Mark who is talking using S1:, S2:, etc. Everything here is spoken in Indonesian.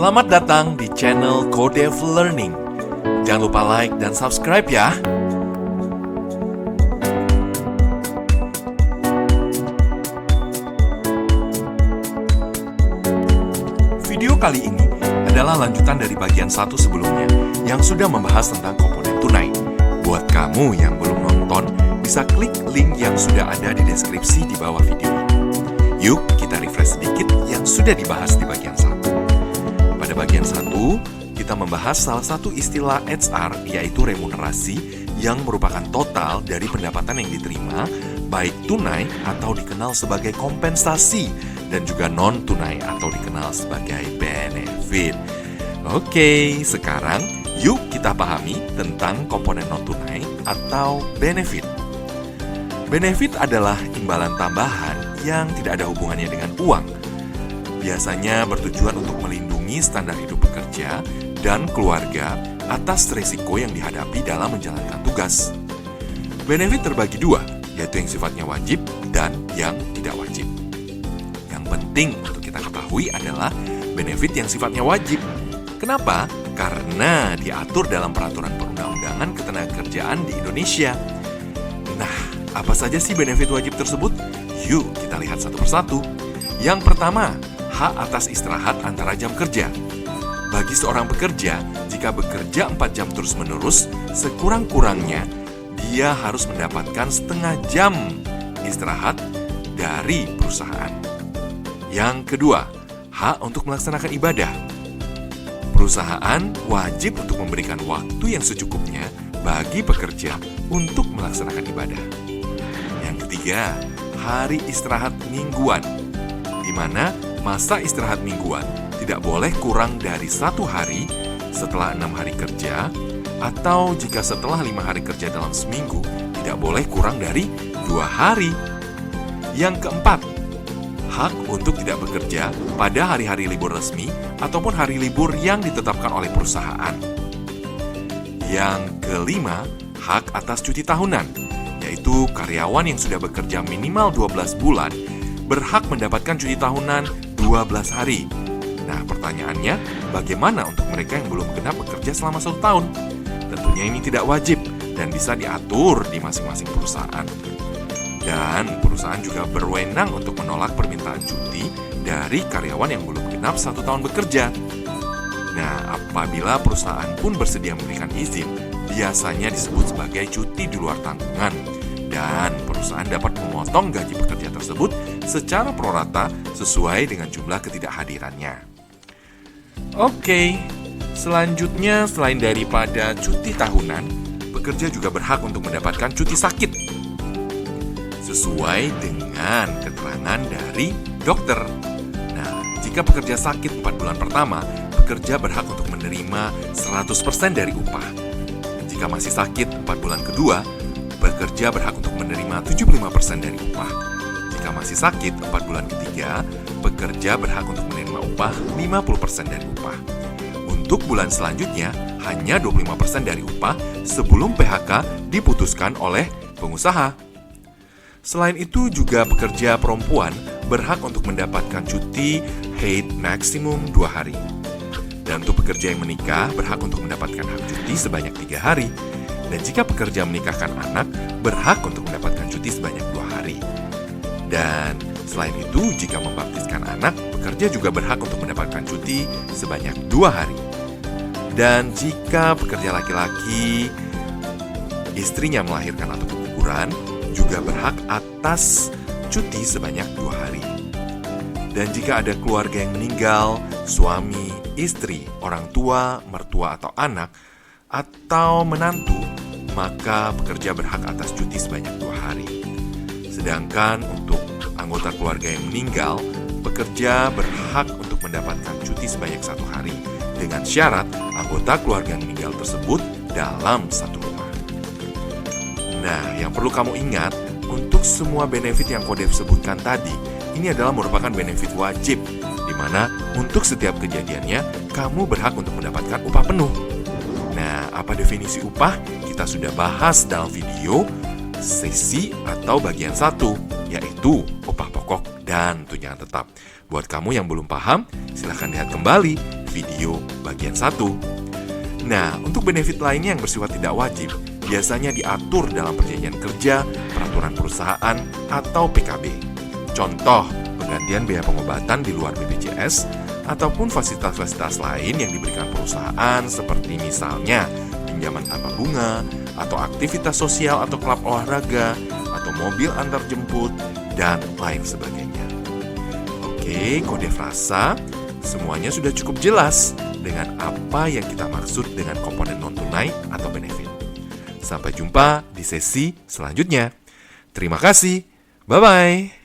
S1: Selamat datang di channel Codev Learning. Jangan lupa like dan subscribe ya. Video kali ini adalah lanjutan dari bagian 1 sebelumnya yang sudah membahas tentang komponen tunai. Buat kamu yang belum nonton, bisa klik link yang sudah ada di deskripsi di bawah video ini. Yuk kita refresh sedikit yang sudah dibahas di bagian 1. Pada bagian 1, kita membahas salah satu istilah HR, yaitu remunerasi, yang merupakan total dari pendapatan yang diterima, baik tunai atau dikenal sebagai kompensasi, dan juga non-tunai atau dikenal sebagai benefit. Oke, sekarang yuk kita pahami tentang komponen non-tunai atau benefit. Benefit adalah imbalan tambahan yang tidak ada hubungannya dengan uang. Biasanya bertujuan untuk melindungi standar hidup pekerja dan keluarga atas risiko yang dihadapi dalam menjalankan tugas. Benefit terbagi dua, yaitu yang sifatnya wajib dan yang tidak wajib. Yang penting untuk kita ketahui adalah benefit yang sifatnya wajib. Kenapa? Karena diatur dalam peraturan perundang-undangan ketenagakerjaan di Indonesia. Nah, apa saja sih benefit wajib tersebut? Yuk kita lihat satu persatu. Yang pertama, hak atas istirahat antara jam kerja. Bagi seorang pekerja, jika bekerja 4 jam terus-menerus, sekurang-kurangnya dia harus mendapatkan setengah jam istirahat dari perusahaan. Yang kedua, hak untuk melaksanakan ibadah. Perusahaan wajib untuk memberikan waktu yang secukupnya bagi pekerja untuk melaksanakan ibadah. Yang ketiga, hari istirahat mingguan, di mana masa istirahat mingguan tidak boleh kurang dari 1 hari setelah 6 hari kerja, atau jika setelah 5 hari kerja dalam seminggu, tidak boleh kurang dari 2 hari. Yang keempat, hak untuk tidak bekerja pada hari-hari libur resmi ataupun hari libur yang ditetapkan oleh perusahaan. Yang kelima, hak atas cuti tahunan, yaitu karyawan yang sudah bekerja minimal 12 bulan berhak mendapatkan cuti tahunan 12 hari. Nah, pertanyaannya, bagaimana untuk mereka yang belum genap bekerja selama 1 tahun? Tentunya ini tidak wajib dan bisa diatur di masing-masing perusahaan. Dan perusahaan juga berwenang untuk menolak permintaan cuti dari karyawan yang belum genap 1 tahun bekerja. Nah, apabila perusahaan pun bersedia memberikan izin, biasanya disebut sebagai cuti di luar tanggungan. Dan perusahaan dapat memotong gaji pekerja tersebut secara prorata sesuai dengan jumlah ketidakhadirannya. Oke, selanjutnya selain daripada cuti tahunan, pekerja juga berhak untuk mendapatkan cuti sakit sesuai dengan keterangan dari dokter. Nah, jika pekerja sakit 4 bulan pertama, pekerja berhak untuk menerima 100% dari upah. Jika masih sakit 4 bulan kedua, pekerja berhak untuk menerima 75% dari upah. Jika masih sakit 4 bulan ketiga, pekerja berhak untuk menerima upah 50% dari upah. Untuk bulan selanjutnya, hanya 25% dari upah sebelum PHK diputuskan oleh pengusaha. Selain itu, juga pekerja perempuan berhak untuk mendapatkan cuti haid maksimum 2 hari. Dan untuk pekerja yang menikah, berhak untuk mendapatkan hak cuti sebanyak 3 hari. Dan jika pekerja menikahkan anak, berhak untuk mendapatkan cuti sebanyak 2 hari. Dan selain itu, jika membaptiskan anak, pekerja juga berhak untuk mendapatkan cuti sebanyak 2 hari. Dan jika pekerja laki-laki, istrinya melahirkan atau keguguran, juga berhak atas cuti sebanyak 2 hari. Dan jika ada keluarga yang meninggal, suami, istri, orang tua, mertua atau anak, atau menantu, maka pekerja berhak atas cuti sebanyak 2 hari. Sedangkan untuk anggota keluarga yang meninggal, pekerja berhak untuk mendapatkan cuti sebanyak 1 hari dengan syarat anggota keluarga yang meninggal tersebut dalam satu rumah. Nah, yang perlu kamu ingat, untuk semua benefit yang Codev sebutkan tadi, ini adalah merupakan benefit wajib, di mana untuk setiap kejadiannya, kamu berhak untuk mendapatkan upah penuh. Nah, apa definisi upah? Kita sudah bahas dalam video sesi atau bagian 1, yaitu upah pokok dan tunjangan tetap. Buat kamu yang belum paham, silahkan lihat kembali video bagian 1. Nah, untuk benefit lainnya yang bersifat tidak wajib, biasanya diatur dalam perjanjian kerja, peraturan perusahaan, atau PKB. Contoh, penggantian biaya pengobatan di luar BPJS, ataupun fasilitas-fasilitas lain yang diberikan perusahaan seperti misalnya pinjaman tanpa bunga, atau aktivitas sosial atau klub olahraga, atau mobil antar jemput, dan lain sebagainya. Oke, kode frasa semuanya sudah cukup jelas dengan apa yang kita maksud dengan komponen non-tunai atau benefit. Sampai jumpa di sesi selanjutnya. Terima kasih. Bye-bye.